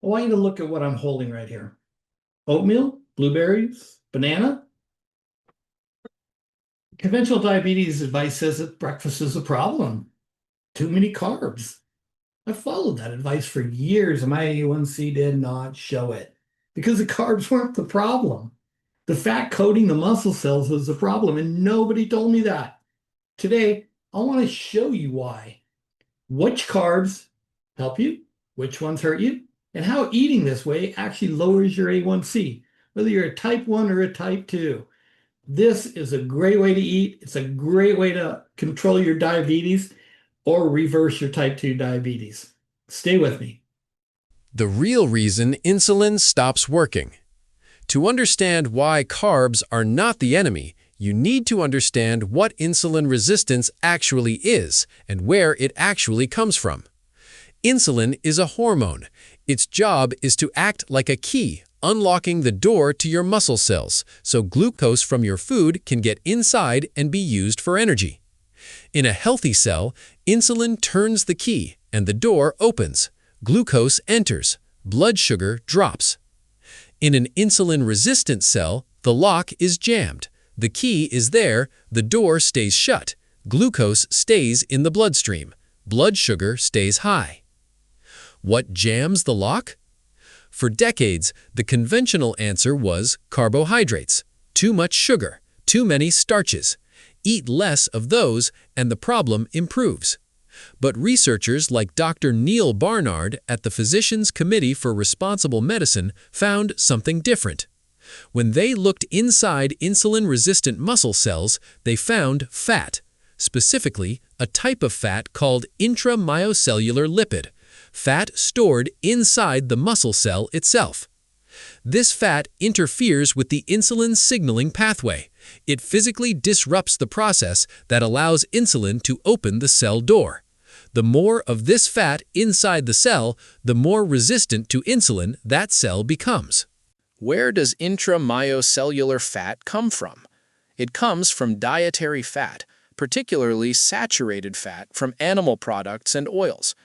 I want you to look at what I'm holding right here. Oatmeal, blueberries, banana. Conventional diabetes advice says that breakfast is a problem. Too many carbs. I followed that advice for years, and my A1C did not show it because the carbs weren't the problem. The fat coating the muscle cells was the problem, and nobody told me that. Today, I want to show you why. Which carbs help you, which ones hurt you, and how eating this way actually lowers your A1C, whether you're a type 1 or a type 2. This is a great way to eat. It's a great way to control your diabetes or reverse your type 2 diabetes. Stay with me. The real reason insulin stops working. To understand why carbs are not the enemy, you need to understand what insulin resistance actually is and where it actually comes from. Insulin is a hormone. Its job is to act like a key, unlocking the door to your muscle cells so glucose from your food can get inside and be used for energy. In a healthy cell, insulin turns the key and the door opens. Glucose enters. Blood sugar drops. In an insulin-resistant cell, the lock is jammed. The key is there, the door stays shut. Glucose stays in the bloodstream. Blood sugar stays high. What jams the lock? For decades, the conventional answer was carbohydrates. Too much sugar, too many starches. Eat less of those and the problem improves. But researchers like Dr. Neil Barnard at the Physicians Committee for Responsible Medicine found something different. When they looked inside insulin-resistant muscle cells, they found fat, specifically a type of fat called intramyocellular lipid, fat stored inside the muscle cell itself. This fat interferes with the insulin signaling pathway. It physically disrupts the process that allows insulin to open the cell door. The more of this fat inside the cell, the more resistant to insulin that cell becomes. Where does intramyocellular fat come from? It comes from dietary fat, particularly saturated fat from animal products and oils.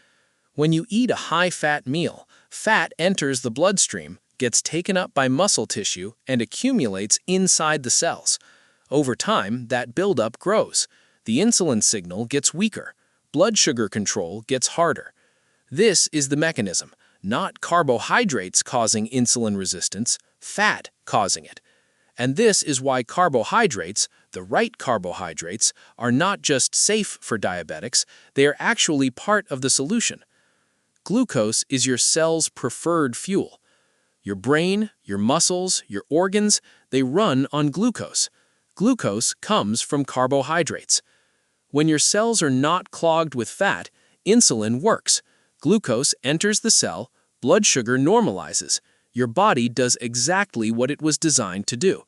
When you eat a high-fat meal, fat enters the bloodstream, gets taken up by muscle tissue, and accumulates inside the cells. Over time, that buildup grows. The insulin signal gets weaker. Blood sugar control gets harder. This is the mechanism, not carbohydrates causing insulin resistance, fat causing it. And this is why carbohydrates, the right carbohydrates, are not just safe for diabetics, they are actually part of the solution. Glucose is your cell's preferred fuel. Your brain, your muscles, your organs, they run on glucose. Glucose comes from carbohydrates. When your cells are not clogged with fat, insulin works. Glucose enters the cell, blood sugar normalizes. Your body does exactly what it was designed to do.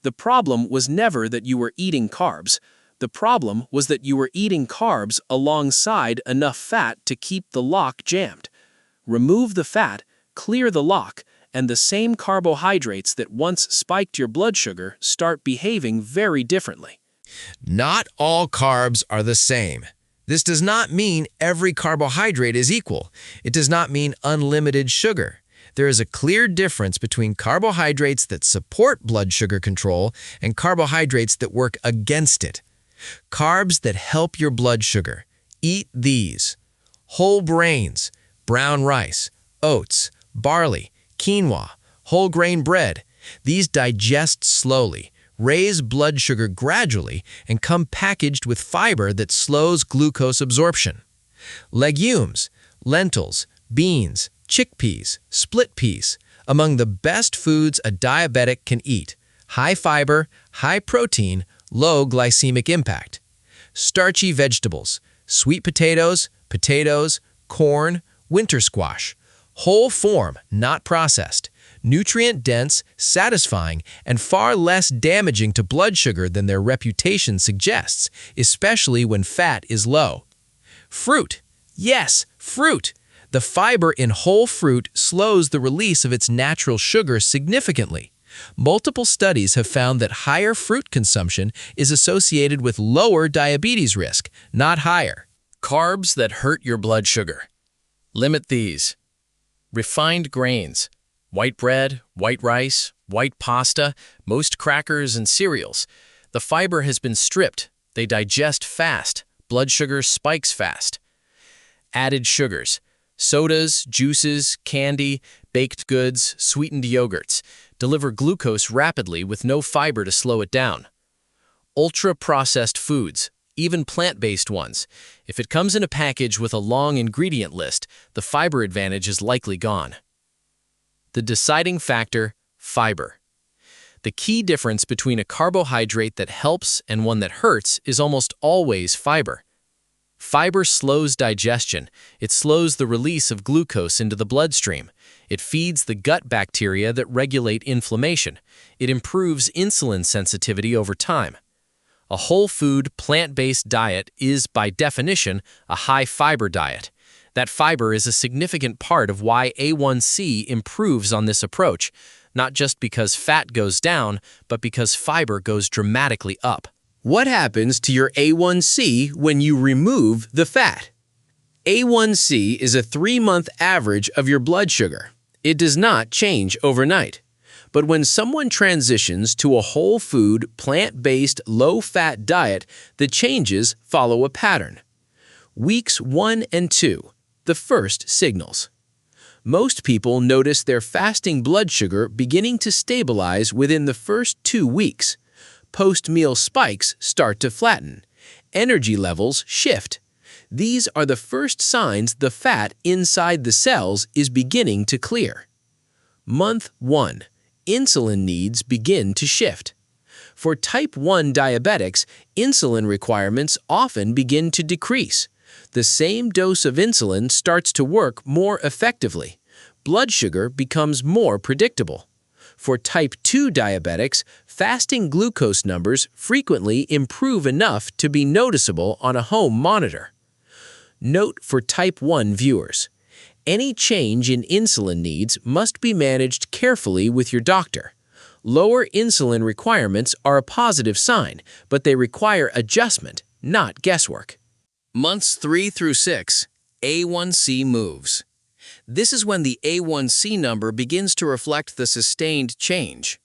The problem was never that you were eating carbs. The problem was that you were eating carbs alongside enough fat to keep the lock jammed. Remove the fat, clear the lock, and the same carbohydrates that once spiked your blood sugar start behaving very differently. Not all carbs are the same. This does not mean every carbohydrate is equal. It does not mean unlimited sugar. There is a clear difference between carbohydrates that support blood sugar control and carbohydrates that work against it. Carbs that help your blood sugar. Eat these: whole grains, brown rice, oats, barley, quinoa, whole grain bread. These digest slowly, raise blood sugar gradually, and come packaged with fiber that slows glucose absorption. Legumes, lentils, beans, chickpeas, split peas, among the best foods a diabetic can eat. High fiber, high protein, low glycemic impact. Starchy vegetables, sweet potatoes, corn, winter squash. Whole form, not processed. Nutrient-dense, satisfying, and far less damaging to blood sugar than their reputation suggests, especially when fat is low. Fruit. Yes, fruit. The fiber in whole fruit slows the release of its natural sugar significantly. Multiple studies have found that higher fruit consumption is associated with lower diabetes risk, not higher. Carbs that hurt your blood sugar. Limit these. Refined grains, white bread, white rice, white pasta, most crackers and cereals. The fiber has been stripped. They digest fast. Blood sugar spikes fast. Added sugars, sodas, juices, candy, baked goods, sweetened yogurts, deliver glucose rapidly with no fiber to slow it down. Ultra-processed foods, even plant-based ones. If it comes in a package with a long ingredient list, the fiber advantage is likely gone. The deciding factor, fiber. The key difference between a carbohydrate that helps and one that hurts is almost always fiber. Fiber slows digestion. It slows the release of glucose into the bloodstream. It feeds the gut bacteria that regulate inflammation. It improves insulin sensitivity over time. A whole food, plant-based diet is, by definition, a high-fiber diet. That fiber is a significant part of why A1C improves on this approach, not just because fat goes down, but because fiber goes dramatically up. What happens to your A1C when you remove the fat? A1C is a 3-month average of your blood sugar. It does not change overnight. But when someone transitions to a whole food, plant-based, low-fat diet, the changes follow a pattern. Weeks 1 and 2, the first signals. Most people notice their fasting blood sugar beginning to stabilize within the first 2 weeks. Post-meal spikes start to flatten. Energy levels shift. These are the first signs the fat inside the cells is beginning to clear. Month 1. Insulin needs begin to shift. For type 1 diabetics, insulin requirements often begin to decrease. The same dose of insulin starts to work more effectively. Blood sugar becomes more predictable. For type 2 diabetics, fasting glucose numbers frequently improve enough to be noticeable on a home monitor. Note for type 1 viewers: any change in insulin needs must be managed carefully with your doctor. Lower insulin requirements are a positive sign, but they require adjustment, not guesswork. Months 3 through 6, A1C moves. This is when the A1C number begins to reflect the sustained change.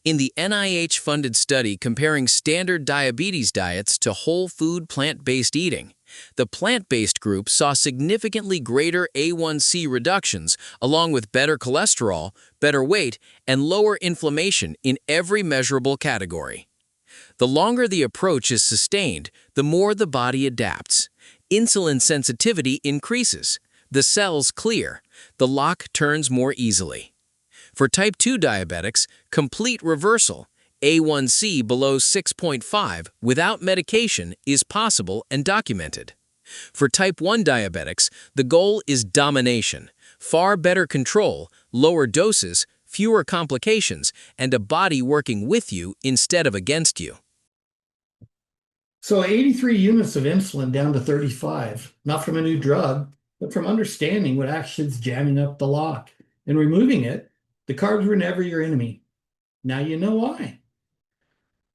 In the NIH-funded study comparing standard diabetes diets to whole food plant-based eating, the plant-based group saw significantly greater A1C reductions along with better cholesterol, better weight, and lower inflammation in every measurable category. The longer the approach is sustained, the more the body adapts. Insulin sensitivity increases. The cells clear. The lock turns more easily. For type 2 diabetics, complete reversal, A1C below 6.5 without medication is possible and documented. For type 1 diabetics, the goal is domination, far better control, lower doses, fewer complications, and a body working with you instead of against you. So 83 units of insulin down to 35, not from a new drug, but from understanding what actually is jamming up the lock. And removing it, the carbs were never your enemy. Now you know why.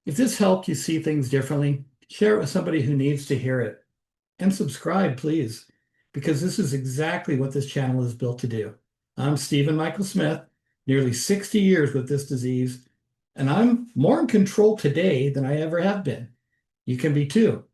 If this helped you see things differently, share it with somebody who needs to hear it. And subscribe, please, because this is exactly what this channel is built to do. I'm Stephen Michael Smith, nearly 60 years with this disease, and I'm more in control today than I ever have been. You can be too.